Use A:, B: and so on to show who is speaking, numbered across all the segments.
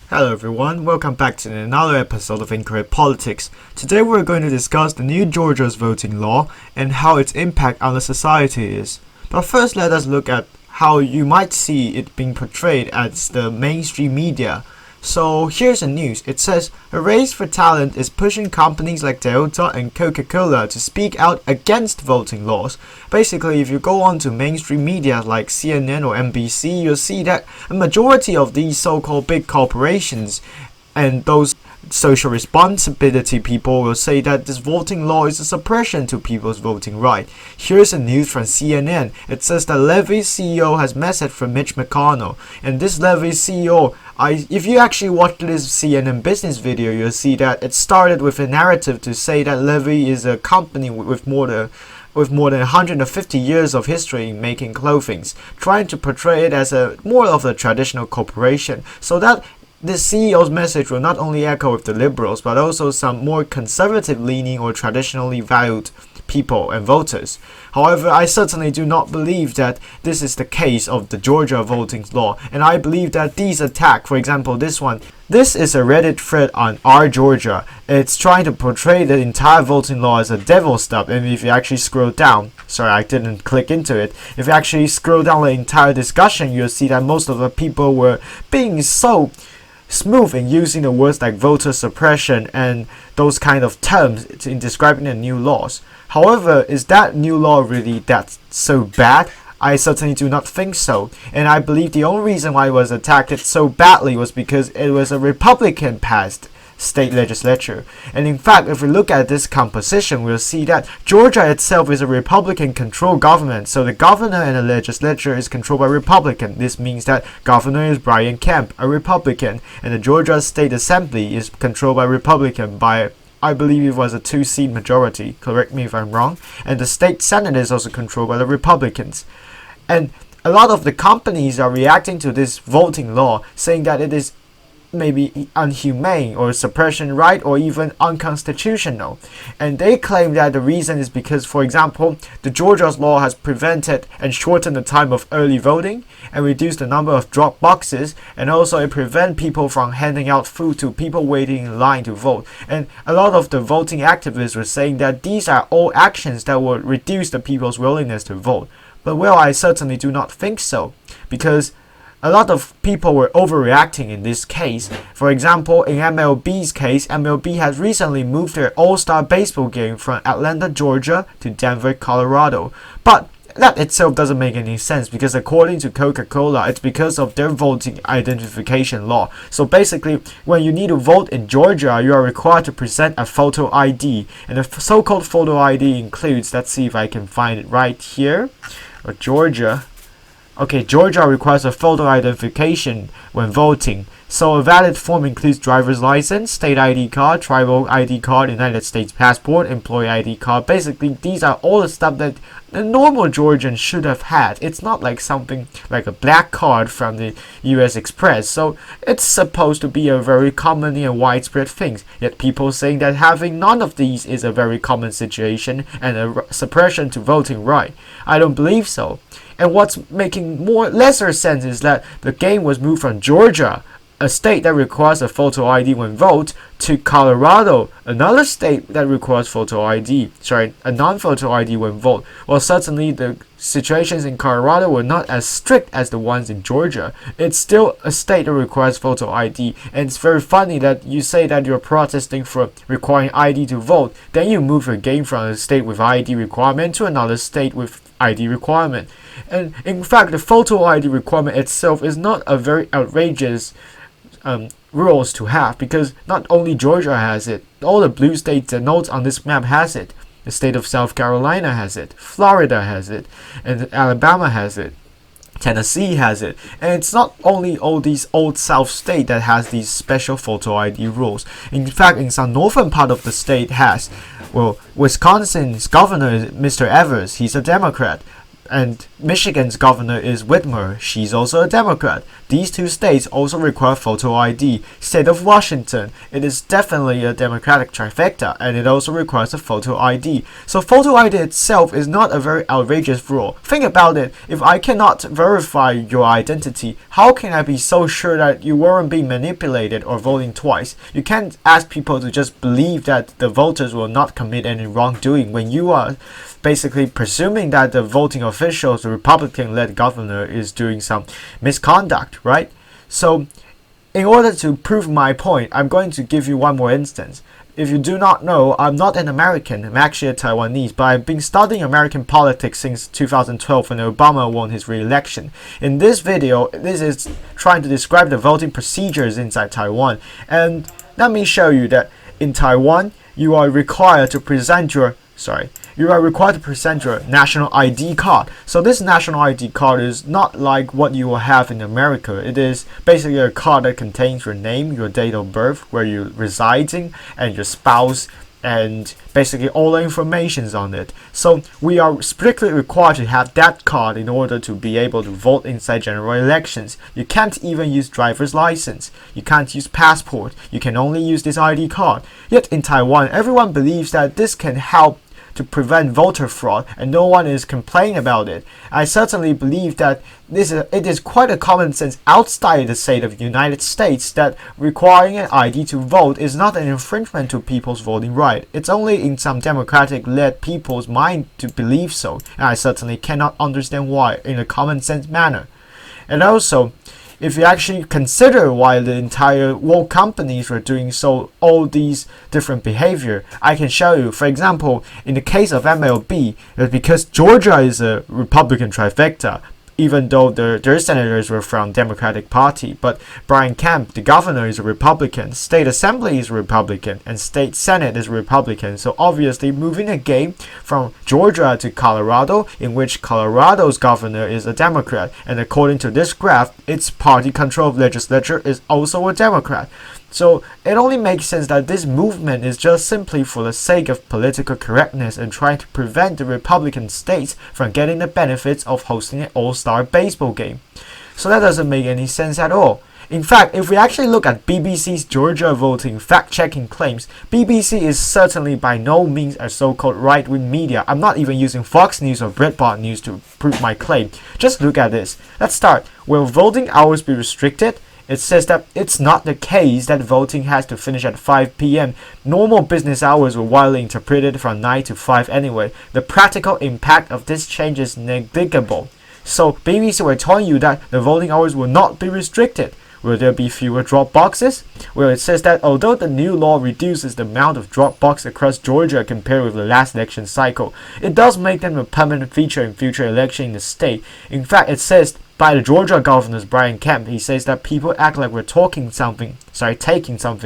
A: Hello everyone, welcome back to another episode of Incorrect Politics. Today we're going to discuss the new Georgia's voting law and how its impact on the society is. But first let us look at how you might see it being portrayed as the mainstream media. So here's the news. It says, a race for talent is pushing companies like Toyota and Coca-Cola to speak out against voting laws. Basically, if you go on to mainstream media like CNN or NBC, you'll see that a majority of these so-called big corporations and those social responsibility people will say that this voting law is a suppression to people's voting right. Here's the news from CNN. It says that Levy's CEO has messaged from Mitch McConnell, and this Levy's CEO, if you actually watch this CNN business video, you'll see that it started with a narrative to say that Levy is a company with more than 150 years of history in making clothing, trying to portray it as more of a traditional corporation, so that this CEO's message will not only echo with the liberals, but also some more conservative-leaning or traditionally valued people and voters. However, I certainly do not believe that this is the case of the Georgia voting law, and I believe that these attacks, for example this one, this is a Reddit thread on Our Georgia. It's trying to portray the entire voting law as a devil stuff, and if you actually scroll down, sorry I didn't click into it, if you actually scroll down the entire discussion, you'll see that most of the people were being so smooth in using the words like voter suppression and those kind of terms in describing the new laws. However, is that new law really that so bad? I certainly do not think so, and I believe the only reason why it was attacked so badly was because it was a Republican passed state legislature. And in fact, if we look at this composition, we'll see that Georgia itself is a Republican-controlled government, so the governor and the legislature is controlled by Republican. This means that governor is Brian Kemp, a Republican, and the Georgia State Assembly is controlled by Republican by, I believe it was a 2-seat majority, correct me if I'm wrong, and the state senate is also controlled by the Republicans. And a lot of the companies are reacting to this voting law, saying that it is maybe unhumane or suppression right or even unconstitutional, and they claim that the reason is because, for example, the Georgia's law has prevented and shortened the time of early voting and reduced the number of drop boxes, and also it prevents people from handing out food to people waiting in line to vote. And a lot of the voting activists were saying that these are all actions that will reduce the people's willingness to vote. But well, I certainly do not think so, because a lot of people were overreacting in this case. For example, in MLB's case, MLB has recently moved their All-Star baseball game from Atlanta, Georgia to Denver, Colorado. But that itself doesn't make any sense, because according to Coca-Cola, it's because of their voting identification law. So basically, when you need to vote in Georgia, you are required to present a photo ID. And the so-called photo ID includes, let's see if I can find it right here, Georgia. Okay, Georgia requires a photo identification when voting. So a valid form includes driver's license, state ID card, tribal ID card, United States passport, employee ID card. Basically, these are all the stuff that a normal Georgian should have had. It's not like something like a black card from the US Express. So it's supposed to be a very common and widespread thing. Yet people saying that having none of these is a very common situation and a suppression to voting right. I don't believe so. And what's making lesser sense is that the game was moved from Georgia, a state that requires a photo ID when vote, to Colorado, another state that requires a non-photo ID when vote. Well, certainly the situations in Colorado were not as strict as the ones in Georgia. It's still a state that requires photo ID, and it's very funny that you say that you're protesting for requiring ID to vote, then you move your game from a state with ID requirement to another state with ID requirement. And in fact, the photo ID requirement itself is not a very outrageous rules to have, because not only Georgia has it, all the blue states that notes on this map has it. The state of South Carolina has it, Florida has it, and Alabama has it, Tennessee has it. And it's not only all these old South states that has these special photo ID rules. In fact, in some northern part of the state has, well, Wisconsin's governor, Mr. Evers, he's a Democrat. And Michigan's governor is Whitmer. She's also a Democrat. These two states also require photo ID. State of Washington, it is definitely a Democratic trifecta, and it also requires a photo ID. So photo ID itself is not a very outrageous rule. Think about it. If I cannot verify your identity, how can I be so sure that you weren't being manipulated or voting twice? You can't ask people to just believe that the voters will not commit any wrongdoing when you are basically presuming that the voting officials, the Republican-led governor, is doing some misconduct, right? So in order to prove my point, I'm going to give you one more instance. If you do not know, I'm not an American, I'm actually a Taiwanese, but I've been studying American politics since 2012 when Obama won his re-election. In this video, this is trying to describe the voting procedures inside Taiwan. And let me show you that in Taiwan, you are required to present your national ID card. So this national ID card is not like what you will have in America. It is basically a card that contains your name, your date of birth, where you're residing, and your spouse, and basically all the information on it. So we are strictly required to have that card in order to be able to vote inside general elections. You can't even use driver's license. You can't use passport. You can only use this ID card. Yet in Taiwan, everyone believes that this can help to prevent voter fraud, and no one is complaining about it. I certainly believe that it is quite a common sense outside the state of the United States that requiring an ID to vote is not an infringement to people's voting right. It's only in some democratic-led people's mind to believe so, and I certainly cannot understand why in a common sense manner. And also, if you actually consider why the entire world companies were doing so, all these different behavior, I can show you. For example, in the case of MLB, because Georgia is a Republican trifecta, even though their senators were from Democratic Party, but Brian Kemp, the governor, is a Republican, state assembly is a Republican, and state senate is a Republican. So obviously moving a game from Georgia to Colorado, in which Colorado's governor is a Democrat, and according to this graph, its party controlled legislature is also a Democrat. So it only makes sense that this movement is just simply for the sake of political correctness and trying to prevent the Republican states from getting the benefits of hosting an all-star baseball game. So that doesn't make any sense at all. In fact, if we actually look at BBC's Georgia voting fact-checking claims, BBC is certainly by no means a so-called right-wing media. I'm not even using Fox News or Breitbart News to prove my claim. Just look at this. Let's start. Will voting hours be restricted? It says that it's not the case that voting has to finish at 5 p.m. Normal business hours were widely interpreted from 9 to 5 anyway. The practical impact of this change is negligible. So BBC were telling you that the voting hours will not be restricted. Will there be fewer drop boxes? Well, it says that although the new law reduces the amount of drop boxes across Georgia compared with the last election cycle, it does make them a permanent feature in future elections in the state. In fact, it says by the Georgia governor's Brian Kemp, he says that people act like we're taking something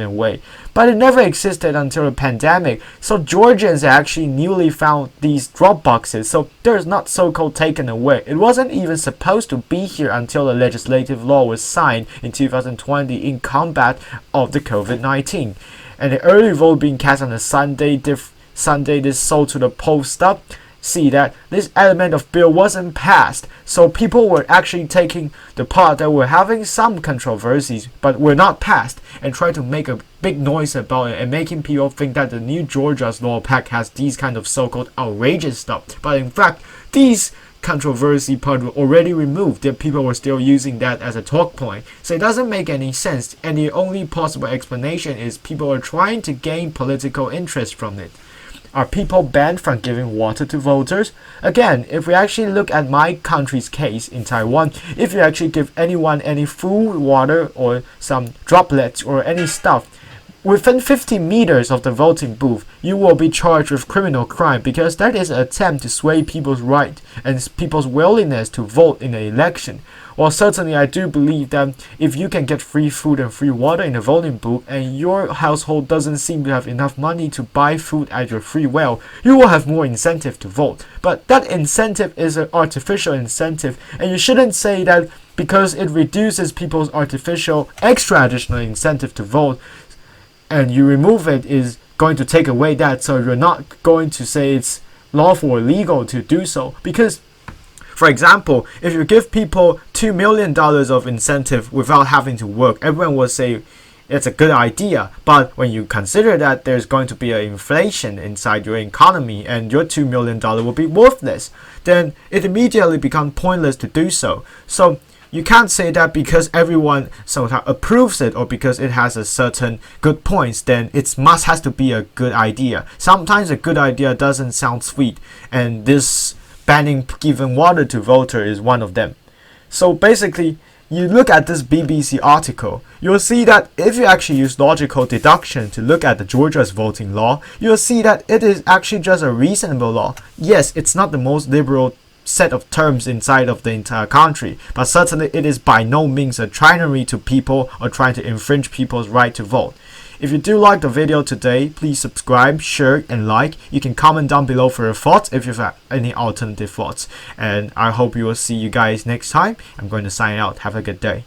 A: away. But it never existed until the pandemic, so Georgians actually newly found these drop boxes, so there's not so-called taken away. It wasn't even supposed to be here until the legislative law was signed in 2020 in combat of the COVID-19. And the early vote being cast on a Sunday this sold to the poll stop, see that this element of bill wasn't passed, so people were actually taking the part that were having some controversies but were not passed and trying to make a big noise about it and making people think that the new Georgia's law pack has these kind of so-called outrageous stuff. But in fact, these controversy part were already removed, yet people were still using that as a talk point. So it doesn't make any sense, and the only possible explanation is people are trying to gain political interest from it. Are people banned from giving water to voters? Again, if we actually look at my country's case in Taiwan, if you actually give anyone any food, water, or some droplets or any stuff, within 50 meters of the voting booth, you will be charged with criminal crime because that is an attempt to sway people's right and people's willingness to vote in an election. Well, certainly I do believe that if you can get free food and free water in the voting booth and your household doesn't seem to have enough money to buy food at your free will, you will have more incentive to vote. But that incentive is an artificial incentive, and you shouldn't say that because it reduces people's artificial extra additional incentive to vote and you remove it is going to take away that, so you're not going to say it's lawful or legal to do so, because For example, if you give people $2 million of incentive without having to work, everyone will say it's a good idea. But when you consider that there's going to be an inflation inside your economy and your $2 million will be worthless, then it immediately becomes pointless to do so. So you can't say that because everyone somehow approves it or because it has a certain good points, then it has to be a good idea. Sometimes a good idea doesn't sound sweet, and this banning giving water to voter is one of them. So basically, you look at this BBC article, you'll see that if you actually use logical deduction to look at the Georgia's voting law, you'll see that it is actually just a reasonable law. Yes, it's not the most liberal set of terms inside of the entire country, but certainly it is by no means a tyranny to people or trying to infringe people's right to vote. If you do like the video today, please subscribe, share, and like. You can comment down below for your thoughts if you have any alternative thoughts. And I hope you will see you guys next time. I'm going to sign out. Have a good day.